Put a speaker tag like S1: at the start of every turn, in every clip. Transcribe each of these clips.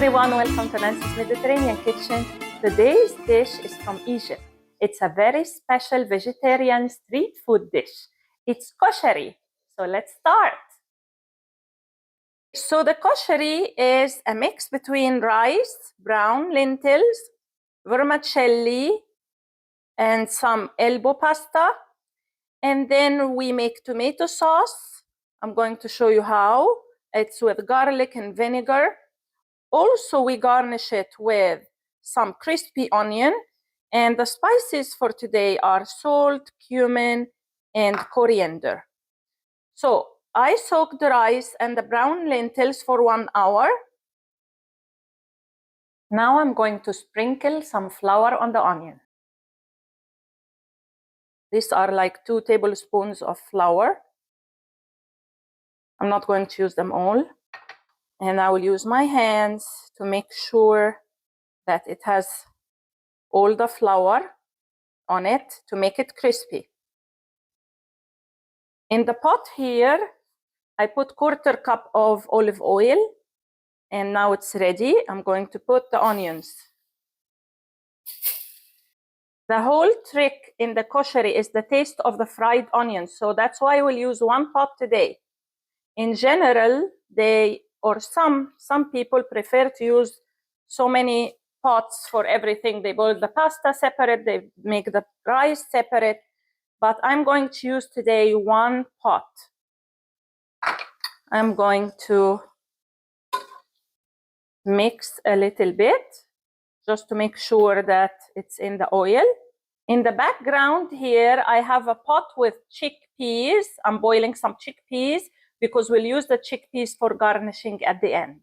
S1: everyone, welcome to Nancy's Mediterranean Kitchen. Today's dish is from Egypt. It's a very special vegetarian street food dish. It's koshary. So let's start. So the koshary is a mix between rice, brown lentils, vermacelli, and some elbow pasta. And then we make tomato sauce. I'm going to show you how. It's with garlic and vinegar. Also, we garnish it with some crispy onion. And the spices for today are salt, cumin, and coriander. So I soaked the rice and the brown lentils for 1 hour. Now I'm going to sprinkle some flour on the onion. These are like 2 tablespoons of flour. I'm not going to use them all. And I will use my hands to make sure that it has all the flour on it to make it crispy. In the pot here, I put 1/4 cup of olive oil, and now it's ready. I'm going to put the onions. The whole trick in the koshary is the taste of the fried onions, so that's why we'll use 1 pot today. In general, some people prefer to use so many pots for everything. They boil the pasta separate, they make the rice separate, but I'm going to use today 1 pot. I'm going to mix a little bit just to make sure that it's in the oil. In the background here, I have a pot with chickpeas. I'm boiling some chickpeas because we'll use the chickpeas for garnishing at the end.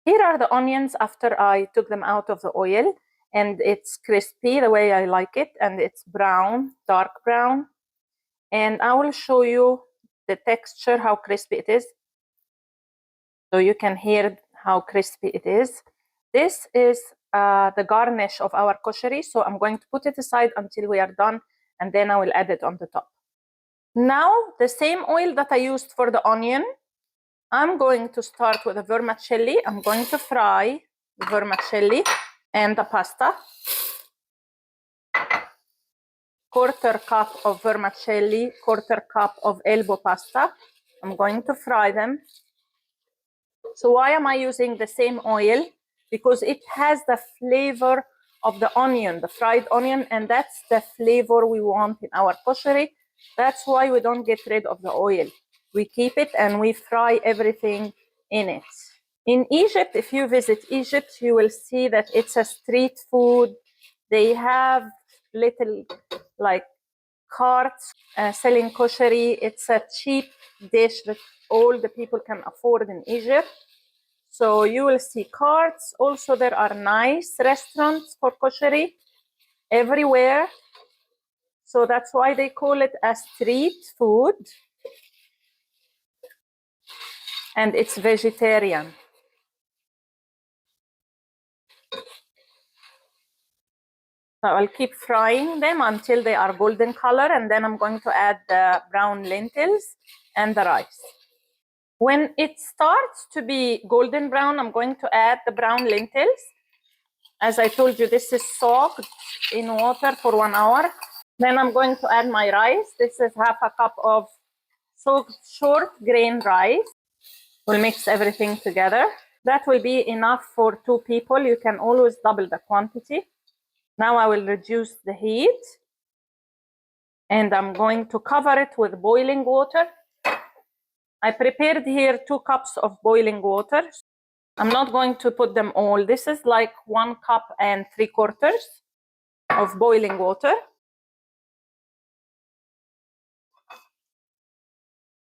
S1: Here are the onions after I took them out of the oil, and it's crispy the way I like it, and it's brown, dark brown. And I will show you the texture, how crispy it is, so you can hear how crispy it is. This is the garnish of our koshary, so I'm going to put it aside until we are done, and then I will add it on the top. Now, the same oil that I used for the onion, I'm going to start with the vermicelli. I'm going to fry the vermicelli and the pasta. 1/4 cup of vermicelli, 1/4 cup of elbow pasta. I'm going to fry them. So why am I using the same oil? Because it has the flavor of the onion, the fried onion, and that's the flavor we want in our koshary. That's why we don't get rid of the oil. We keep it and we fry everything in it. In Egypt, if you visit Egypt, you will see that it's a street food. They have little like carts selling koshary. It's a cheap dish that all the people can afford in Egypt. So you will see carts. Also, there are nice restaurants for koshary everywhere. So that's why they call it a street food. And it's vegetarian. So I'll keep frying them until they are golden color, and then I'm going to add the brown lentils and the rice. When it starts to be golden brown, I'm going to add the brown lentils. As I told you, this is soaked in water for 1 hour. Then I'm going to add my rice. This is 1/2 cup of soaked short grain rice. We'll mix everything together. That will be enough for 2 people. You can always double the quantity. Now I will reduce the heat, and I'm going to cover it with boiling water. I prepared here 2 cups of boiling water. I'm not going to put them all. This is like 1 cup and 3/4 of boiling water.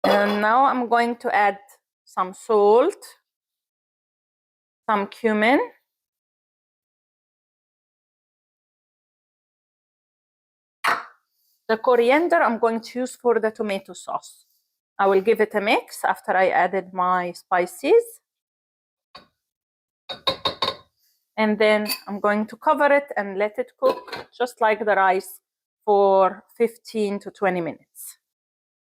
S1: And now I'm going to add some salt, some cumin, the coriander I'm going to use for the tomato sauce. I will give it a mix after I added my spices. And then I'm going to cover it and let it cook just like the rice for 15 to 20 minutes.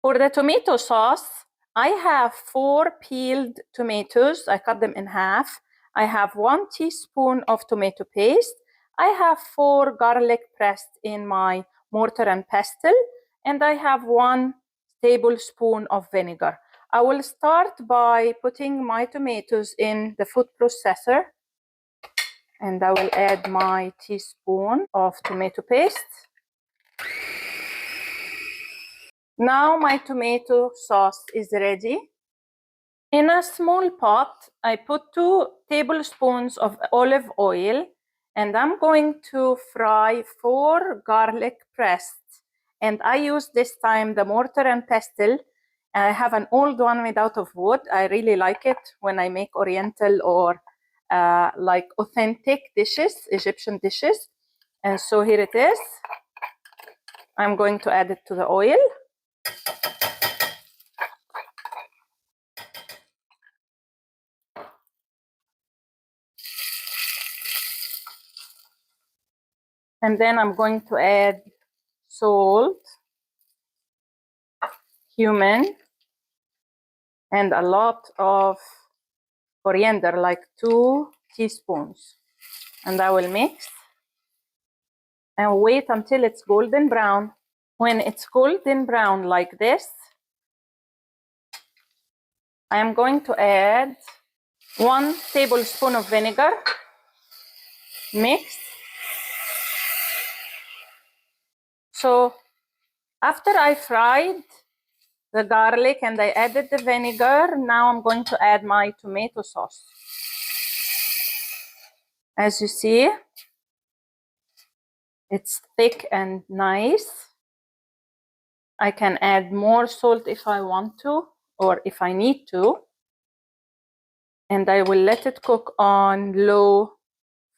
S1: For the tomato sauce, I have 4 peeled tomatoes. I cut them in half. I have 1 teaspoon of tomato paste. I have 4 garlic pressed in my mortar and pestle, and I have 1 tablespoon of vinegar. I will start by putting my tomatoes in the food processor, and I will add my teaspoon of tomato paste. Now my tomato sauce is ready. In a small pot, I put 2 tablespoons of olive oil, and I'm going to fry 4 garlic pressed. And I use this time the mortar and pestle. I have an old one made out of wood. I really like it when I make Oriental or like authentic dishes, Egyptian dishes. And so here it is. I'm going to add it to the oil. And then I'm going to add salt, cumin, and a lot of coriander, like 2 teaspoons. And I will mix and wait until it's golden brown. When it's golden brown like this, I am going to add 1 tablespoon of vinegar, mix. So after I fried the garlic and I added the vinegar, now I'm going to add my tomato sauce. As you see, it's thick and nice. I can add more salt if I want to, or if I need to. And I will let it cook on low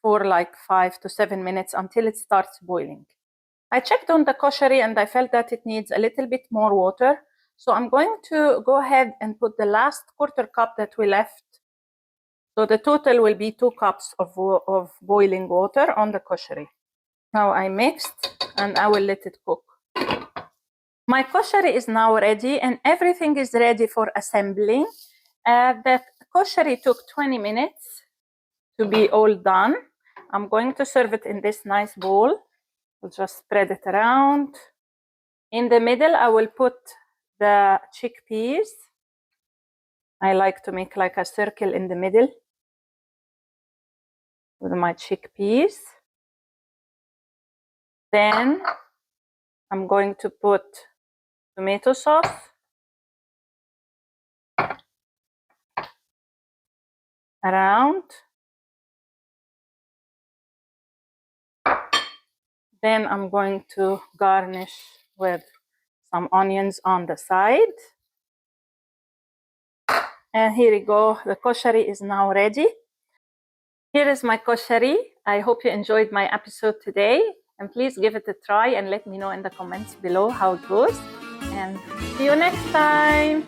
S1: for like 5 to 7 minutes until it starts boiling. I checked on the koshary and I felt that it needs a little bit more water. So I'm going to go ahead and put the last 1/4 cup that we left. So the total will be 2 cups of boiling water on the koshary. Now I mixed and I will let it cook. My koshary is now ready and everything is ready for assembling. The koshary took 20 minutes to be all done. I'm going to serve it in this nice bowl. We'll just spread it around. In the middle, I will put the chickpeas. I like to make like a circle in the middle with my chickpeas. Then I'm going to put tomato sauce. Around. Then I'm going to garnish with some onions on the side. And here you go, the koshary is now ready. Here is my koshary. I hope you enjoyed my episode today. And please give it a try and let me know in the comments below how it goes. And see you next time.